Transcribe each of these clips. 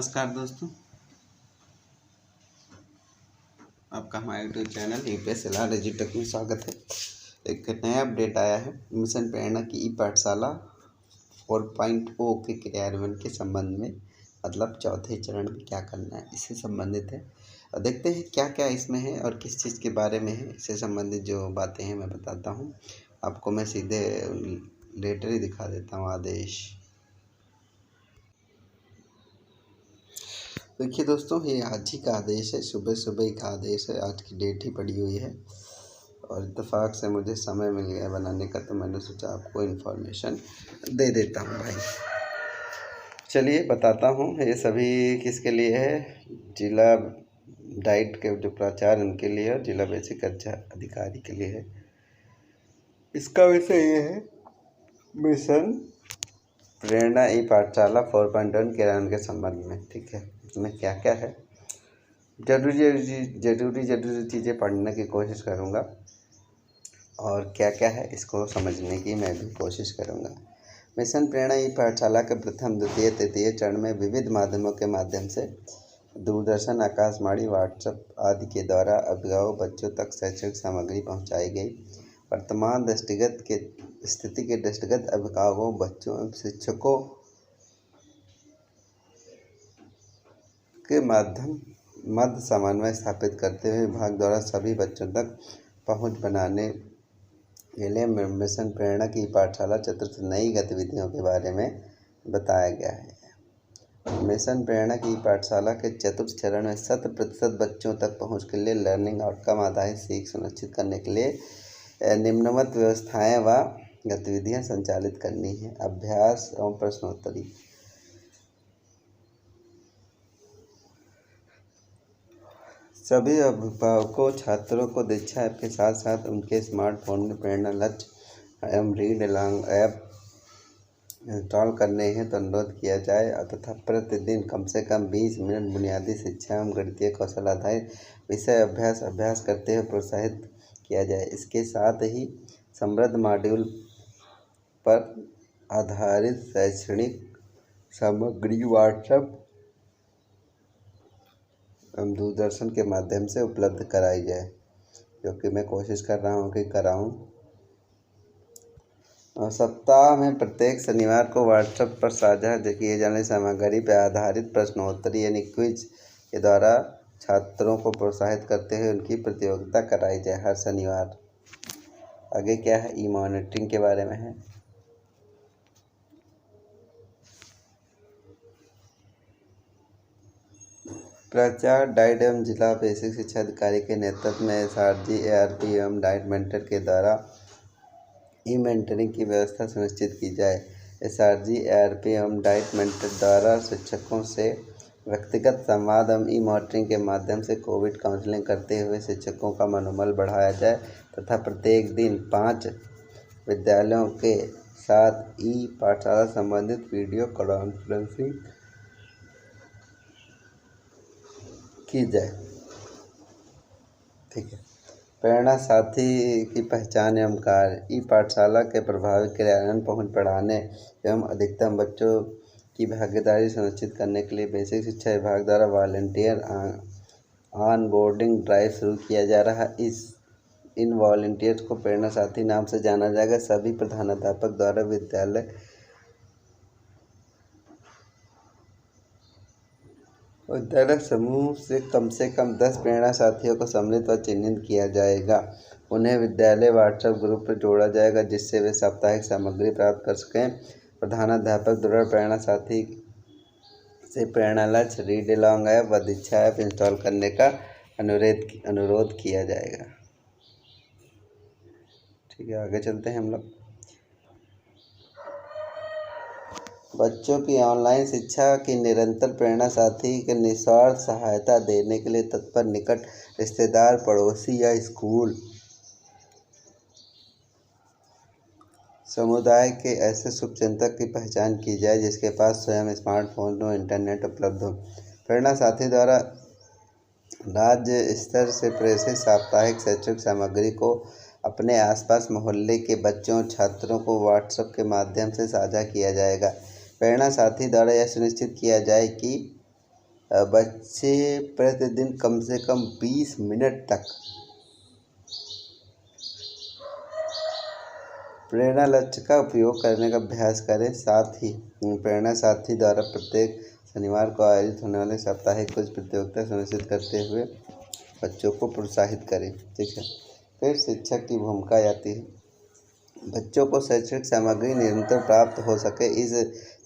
नमस्कार दोस्तों, आपका हमारे यूट्यूब चैनल यूपीएस डिजिटल में स्वागत है। एक नया अपडेट आया है। मिशन प्रेरणा की ई पाठशाला 4.0 के क्रियान्वयन के संबंध में, मतलब चौथे चरण में क्या करना है, इससे संबंधित है। और देखते हैं क्या क्या इसमें है और किस चीज़ के बारे में है। इससे संबंधित जो बातें हैं मैं बताता हूँ आपको। मैं सीधे लेटर ही दिखा देता हूँ, आदेश। देखिए दोस्तों, ये आज ही का आदेश है, सुबह सुबह ही का आदेश है। आज की डेट ही पड़ी हुई है और इत्तेफाक से मुझे समय मिल गया बनाने का, तो मैंने सोचा आपको इन्फॉर्मेशन दे देता हूँ भाई। चलिए बताता हूँ। ये सभी किसके लिए है? जिला डाइट के जो प्राचार्य उनके लिए और जिला बेसिक शिक्षा अधिकारी के लिए है। इसका विषय ये है, मिशन प्रेरणा ई पाठशाला 4.1 क्रियान्वयन के संबंध में। ठीक है, इसमें क्या क्या है, जरूरी चीज़ें पढ़ने की कोशिश करूँगा और क्या क्या है इसको समझने की मैं भी कोशिश करूँगा। मिशन प्रेरणा ई पाठशाला के प्रथम, द्वितीय, तृतीय चरण में विविध माध्यमों के माध्यम से दूरदर्शन, आकाशवाणी, व्हाट्सएप आदि के द्वारा अभिभावक बच्चों तक शैक्षणिक सामग्री पहुँचाई गई। वर्तमान स्थिति के दृष्टिगत अभिभावकों, बच्चों एवं शिक्षकों के मध्य समन्वय स्थापित करते हुए विभाग द्वारा सभी बच्चों तक पहुंच बनाने के लिए मिशन प्रेरणा की पाठशाला चतुर्थ नई गतिविधियों के बारे में बताया गया है। मिशन प्रेरणा की पाठशाला के चतुर्थ चरण में 100% बच्चों तक पहुंच के लिए लर्निंग आउटकम आधारित सीख सुनिश्चित करने के लिए निम्नवत व्यवस्थाएं व गतिविधियां संचालित करनी है। अभ्यास एवं प्रश्नोत्तरी। सभी अभिभावकों, छात्रों को दीक्षा ऐप के साथ साथ उनके स्मार्टफोन में प्रेरणा लक्ष्य एवं रीड अलोंग ऐप इंस्टॉल करने हैं तो अनुरोध किया जाए तथा प्रतिदिन कम से कम 20 मिनट बुनियादी शिक्षा एवं गणितीय कौशल आधारित विषय अभ्यास करते हुए प्रोत्साहित किया जाए। इसके साथ ही समृद्ध मॉड्यूल पर आधारित शैक्षणिक सामग्री व्हाट्सएप एवं दूरदर्शन के माध्यम से उपलब्ध कराई जाए, जो कि मैं कोशिश कर रहा हूँ कि कराऊँ। और सप्ताह में प्रत्येक शनिवार को व्हाट्सएप पर साझा किए जाने सामग्री पर आधारित प्रश्नोत्तरी यानी क्विज के द्वारा छात्रों को प्रोत्साहित करते हुए उनकी प्रतियोगिता कराई जाए हर शनिवार। आगे क्या है, ई मॉनिटरिंग के बारे में है। प्राचार्य, डाइट एवं जिला बेसिक शिक्षा अधिकारी के नेतृत्व में एसआरजी, एआरपी एवं डाइट मेंटर के द्वारा ई मेंटरिंग की व्यवस्था सुनिश्चित की जाए। एसआरजी, एआरपी एवं डाइट मेंटर द्वारा शिक्षकों से व्यक्तिगत संवाद एवं ई मॉनिटरिंग के माध्यम से कोविड काउंसलिंग करते हुए शिक्षकों का मनोबल बढ़ाया जाए तथा प्रत्येक दिन 5 विद्यालयों के साथ ई पाठशाला संबंधित वीडियो कॉन्फ्रेंसिंग की जाए। ठीक है। प्रेरणा साथी की पहचान एवं कार्य। ई पाठशाला के प्रभावी क्रियान्वयन, पहुंच बढ़ाने एवं अधिकतम बच्चों की भागीदारी सुनिश्चित करने के लिए बेसिक शिक्षा विभाग द्वारा वॉलंटियर ऑन बोर्डिंग ड्राइव शुरू किया जा रहा है। इन वॉलंटियर्स को प्रेरणा साथी नाम से जाना जाएगा। सभी प्रधानाध्यापक द्वारा विद्यालय समूह से कम 10 प्रेरणा साथियों को सम्मिलित व चिन्हित किया जाएगा। उन्हें विद्यालय व्हाट्सएप ग्रुप पर जोड़ा जाएगा जिससे वे साप्ताहिक सामग्री प्राप्त कर सकें। प्रधानाध्यापक द्वारा प्रेरणा साथी से प्रेरणा लक्ष्य, रीड अलोंग ऐप व दीक्षा ऐप इंस्टॉल करने का अनुरोध किया जाएगा। ठीक है, आगे चलते हैं हम लोग। बच्चों की ऑनलाइन शिक्षा की निरंतर प्रेरणा साथी के निस्वार्थ सहायता देने के लिए तत्पर निकट रिश्तेदार, पड़ोसी या स्कूल समुदाय के ऐसे शुभचिंतक की पहचान की जाए जिसके पास स्वयं स्मार्टफोन हो, इंटरनेट उपलब्ध हो। प्रेरणा साथी द्वारा राज्य स्तर से प्रेषित साप्ताहिक शैक्षणिक सामग्री को अपने आसपास मोहल्ले के बच्चों और छात्रों को व्हाट्सएप के माध्यम से साझा किया जाएगा। प्रेरणा साथी द्वारा यह सुनिश्चित किया जाए कि बच्चे प्रतिदिन कम से कम 20 मिनट तक प्रेरणा लक्ष्य का उपयोग करने का अभ्यास करें। साथ ही प्रेरणा साथी द्वारा प्रत्येक शनिवार को आयोजित होने वाले साप्ताहिक कुछ प्रतियोगिता सुनिश्चित करते हुए बच्चों को प्रोत्साहित करें। ठीक है। फिर शिक्षक की भूमिका आती है। बच्चों को शैक्षणिक सामग्री निरंतर प्राप्त हो सके, इस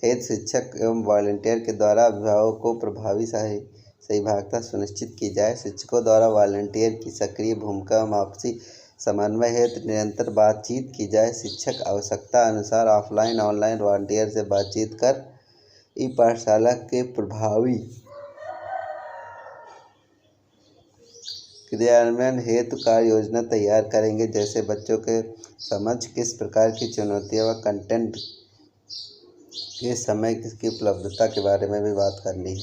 हेतु शिक्षक एवं वॉलंटियर के द्वारा अभिभावकों को प्रभावी सहभागिता सुनिश्चित की जाए। शिक्षकों द्वारा वॉलंटियर की सक्रिय भूमिका एवं आपसी समन्वय हेतु निरंतर बातचीत की जाए। शिक्षक आवश्यकता अनुसार ऑफलाइन ऑनलाइन वॉलंटियर से बातचीत कर ई पाठशाला के प्रभावी क्रियान्वयन हेतु कार्य योजना तैयार करेंगे। जैसे बच्चों के समझ किस प्रकार की चुनौतियाँ व कंटेंट के समय की उपलब्धता के बारे में भी बात करनी है।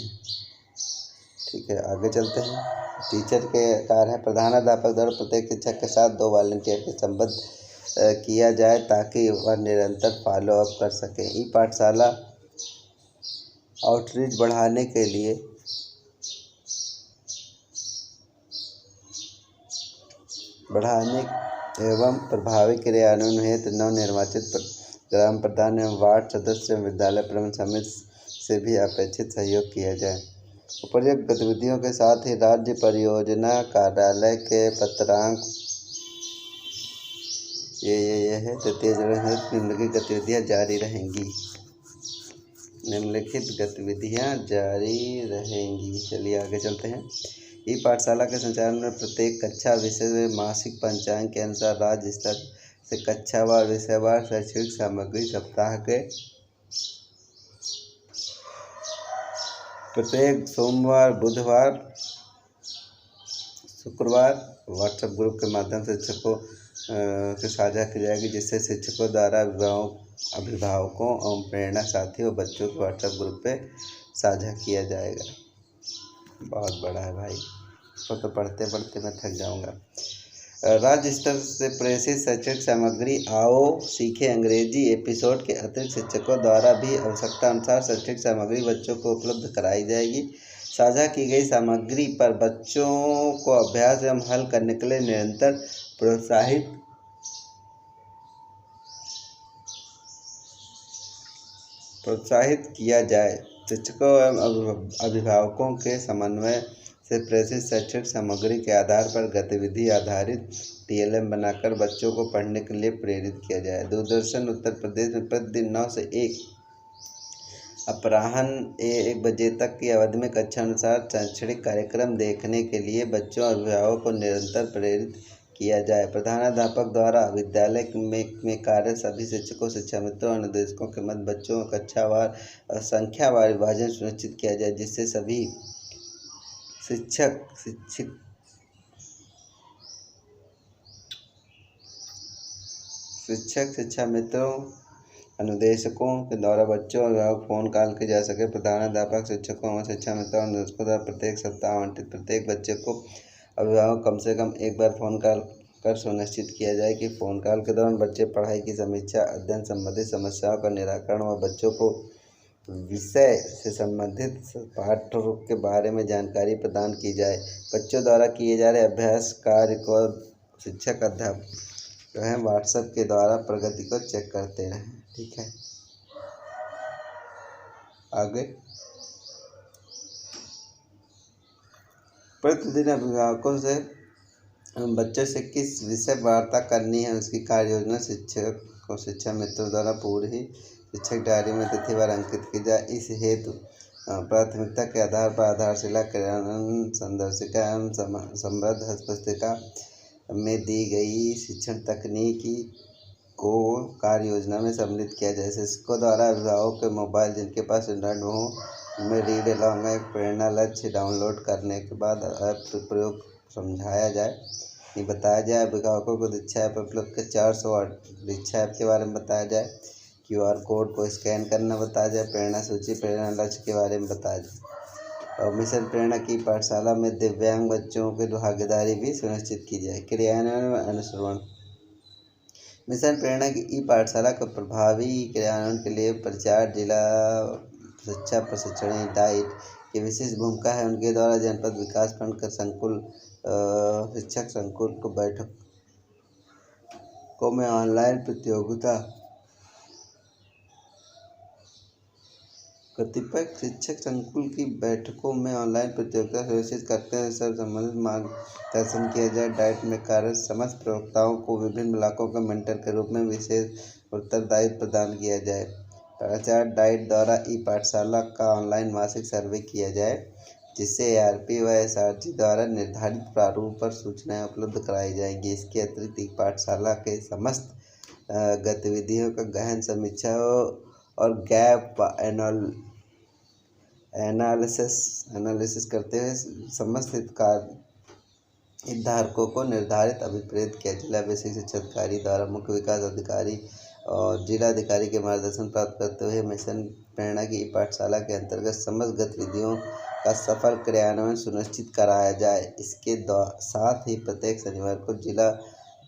ठीक है, आगे चलते हैं। टीचर के कार्य है। प्रधानाध्यापक द्वारा प्रत्येक शिक्षक के साथ 2 वॉलंटियर के संबद्ध किया जाए ताकि वह निरंतर फॉलो अप कर सकें। ई पाठशाला आउटरीच बढ़ाने के लिए एवं प्रभावी क्रियान्वयन हेतु नवनिर्वाचित ग्राम प्रधान एवं वार्ड सदस्य विद्यालय प्रबंधन समिति से भी अपेक्षित सहयोग किया जाए। उपर्युक्त गतिविधियों के साथ ही राज्य परियोजना कार्यालय के पत्रांक ये है। तृतीय चरण है। निम्नलिखित गतिविधियाँ जारी रहेंगी। चलिए आगे चलते हैं। ई पाठशाला के संचालन में प्रत्येक कक्षा विषय में मासिक पंचांग के अनुसार राज्य स्तर से कक्षावार विषयवार शैक्षणिक सामग्री सप्ताह के प्रत्येक सोमवार, बुधवार, शुक्रवार व्हाट्सएप ग्रुप के माध्यम से शिक्षकों से साझा की जाएगी, जिससे शिक्षकों द्वारा अभिभावकों एवं प्रेरणा साथियों बच्चों के व्हाट्सएप ग्रुप पे साझा किया जाएगा। बहुत बड़ा है भाई, इसको तो पढ़ते पढ़ते मैं थक जाऊंगा। राज्य स्तर से प्रेषित शैक्षणिक सामग्री आओ सीखे अंग्रेजी एपिसोड के अतिरिक्त शिक्षकों द्वारा भी आवश्यकता अनुसार शैक्षणिक सामग्री बच्चों को उपलब्ध कराई जाएगी। साझा की गई सामग्री पर बच्चों को अभ्यास एवं हल करने के लिए निरंतर प्रोत्साहित किया जाए। शिक्षकों एवं अभिभावकों के समन्वय से प्रेषित शैक्षणिक सामग्री के आधार पर गतिविधि आधारित TLM बनाकर बच्चों को पढ़ने के लिए प्रेरित किया जाए। दूरदर्शन उत्तर प्रदेश में प्रतिदिन 9 से 1 अपराह्न 1 बजे तक की अवधि में कक्षा अनुसार शैक्षणिक कार्यक्रम देखने के लिए बच्चों और अभिभावकों को निरंतर प्रेरित किया जाए। प्रधानाध्यापक द्वारा विद्यालय में कार्य सभी शिक्षकों, शिक्षा मित्रों और निर्देशकों के मध्य बच्चों का कक्षावार और संख्यावार विभाजन सुनिश्चित किया जाए, जिससे सभी शिक्षक, शिक्षा मित्रों, अनुदेशकों के द्वारा बच्चों और अभिभावक फोन कॉल किए जा सके। प्रधानाध्यापक शिक्षकों और शिक्षा मित्रों और अनुदेशकों द्वारा प्रत्येक सप्ताह आवंटित प्रत्येक बच्चे को अभिभावक कम से कम एक बार फोन कॉल कर सुनिश्चित किया जाए कि फोन कॉल के दौरान बच्चे पढ़ाई की समीक्षा, अध्ययन संबंधित समस्याओं का निराकरण व बच्चों को विषय से संबंधित पाठ्य के बारे में जानकारी प्रदान की जाए। बच्चों द्वारा किए जा रहे अभ्यास कार्य को शिक्षक अध्यापक व्हाट्सएप के द्वारा प्रगति को चेक करते रहें। ठीक है, आगे प्रतिदिन अभिभावकों से बच्चों से किस विषय वार्ता करनी है उसकी कार्य योजना शिक्षक को शिक्षा मित्रों द्वारा पूरी शिक्षक डायरी में तिथिवार अंकित की जाए। इस हेतु प्राथमिकता के आधार पर आधारशिला क्रियान्वयन संदर्शिका एवं समृद्ध हस्तपुस्तिका में दी गई शिक्षण तकनीकी को कार्य योजना में सम्मिलित किया जाए। शिक्षकों द्वारा अभिभावकों के मोबाइल जिनके पास इंटरनेट हो में रीड अलॉन्ग ऐप प्रेरणा लक्ष्य डाउनलोड करने के बाद ऐप प्रयोग समझाया जाए, ये बताया जाए। अभिभावकों को दीक्षा ऐप उपलब्ध के 400 दीक्षा ऐप के बारे में बताया जाए। QR कोड को स्कैन करना बताया जाए। प्रेरणा सूची प्रेरणा लक्ष्य के बारे में बताया जाए। और मिशन प्रेरणा की पाठशाला में दिव्यांग बच्चों की भागीदारी भी सुनिश्चित की जाए। क्रियान्वयन व अनुश्रवण मिशन प्रेरणा की ई पाठशाला का प्रभावी क्रियान्वयन के लिए प्रचार, जिला शिक्षा प्रशिक्षण, डाइट की विशेष भूमिका है। उनके द्वारा जनपद विकास फंड का शिक्षक संकुल को बैठकों में ऑनलाइन प्रतियोगिता कतिपय शिक्षक संकुल की बैठकों में ऑनलाइन प्रतियोगिता सुनिश्चित करते हैं। सब संबंधित मार्गदर्शन किया जाए। डाइट में कार्यरत समस्त प्रवक्ताओं को विभिन्न ब्लॉकों के मेंटर के रूप में विशेष उत्तरदायित्व प्रदान किया जाए। प्राचार्य डाइट द्वारा ई पाठशाला का ऑनलाइन मासिक सर्वे किया जाए, जिससे ARP व SRG द्वारा निर्धारित प्रारूप पर सूचनाएं उपलब्ध कराई जाएंगी। इसके अतिरिक्त ई पाठशाला के समस्त गतिविधियों का गहन समीक्षा और गैप एनालिसिस करते हुए समस्त हितधारकों को निर्धारित अभिप्रेत किया। जिला बेसिक शिक्षा अधिकारी द्वारा मुख्य विकास अधिकारी और जिलाधिकारी के मार्गदर्शन प्राप्त करते हुए मिशन प्रेरणा की पाठशाला के अंतर्गत समस्त गतिविधियों का सफल क्रियान्वयन सुनिश्चित कराया जाए। इसके साथ ही प्रत्येक शनिवार को जिला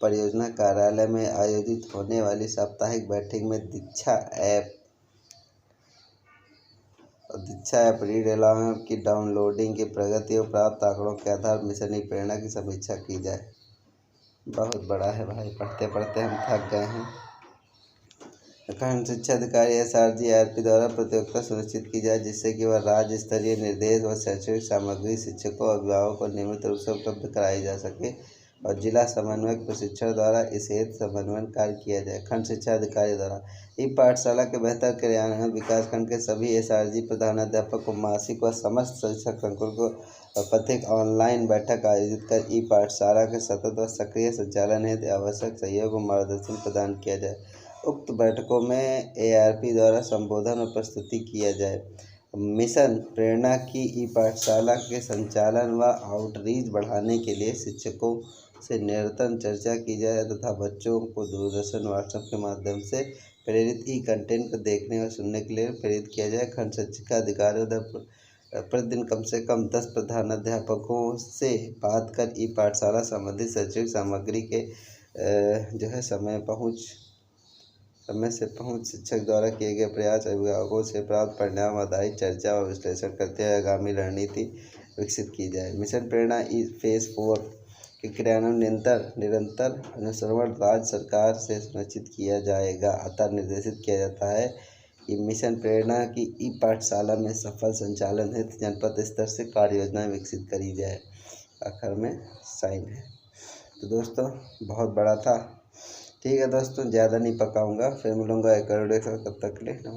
परियोजना कार्यालय में आयोजित होने वाली साप्ताहिक बैठक में दीक्षा ऐप रीड अलाउंस की डाउनलोडिंग की प्रगति और प्राप्त आंकड़ों के आधार पर मिशन ई प्रेरणा की समीक्षा की जाए। बहुत बड़ा है भाई, पढ़ते पढ़ते हम थक गए हैं। खंड शिक्षा अधिकारी SRG ARP द्वारा प्रतियोगिता सुनिश्चित की जाए, जिससे कि वह राज्य स्तरीय निर्देश व शैक्षणिक सामग्री शिक्षकों और अभिभावकों को नियमित रूप से उपलब्ध कराई जा सके और जिला समन्वयक प्रशिक्षण द्वारा इस हेतु समन्वय कार्य किया जाए। खंड शिक्षा अधिकारी द्वारा ई पाठशाला के बेहतर क्रियान्वयन विकासखंड के सभी SRG प्रधानाध्यापक को मासिक व समस्त शिक्षक संकुल को प्रत्येक ऑनलाइन बैठक आयोजित कर ई पाठशाला के सतत व सक्रिय संचालन हेतु आवश्यक सहयोग व मार्गदर्शन प्रदान किया जाए। उक्त बैठकों में ARP द्वारा संबोधन और प्रस्तुति किया जाए। मिशन प्रेरणा की ई पाठशाला के संचालन व आउटरीच बढ़ाने के लिए शिक्षकों से निरंतर चर्चा की जाए तथा बच्चों को दूरदर्शन व्हाट्सएप के माध्यम से प्रेरित ई कंटेंट को देखने और सुनने के लिए प्रेरित किया जाए। खंड शिक्षा अधिकारियों द्वारा प्रतिदिन कम से कम 10 प्रधानाध्यापकों से बात कर ई पाठशाला संबंधित शैक्षणिक सामग्री के समय से पहुँच शिक्षक द्वारा किए गए प्रयास अभिभावकों से प्राप्त परिणाम आधारित चर्चा और विश्लेषण करते हुए आगामी रणनीति विकसित की जाए। मिशन प्रेरणा फेज 4 के क्रियान्वयन निरंतर अनुश्रवण राज्य सरकार से सुनिश्चित किया जाएगा। अतः निर्देशित किया जाता है कि मिशन प्रेरणा की ई पाठशाला में सफल संचालन हेतु जनपद स्तर से कार्य योजनाएं विकसित करी जाए। आखिर में साइन है। तो दोस्तों बहुत बड़ा था। ठीक है दोस्तों, ज़्यादा नहीं पकाऊंगा, फिर मिलूंगा एक और वीडियो के साथ। तब तक के लिए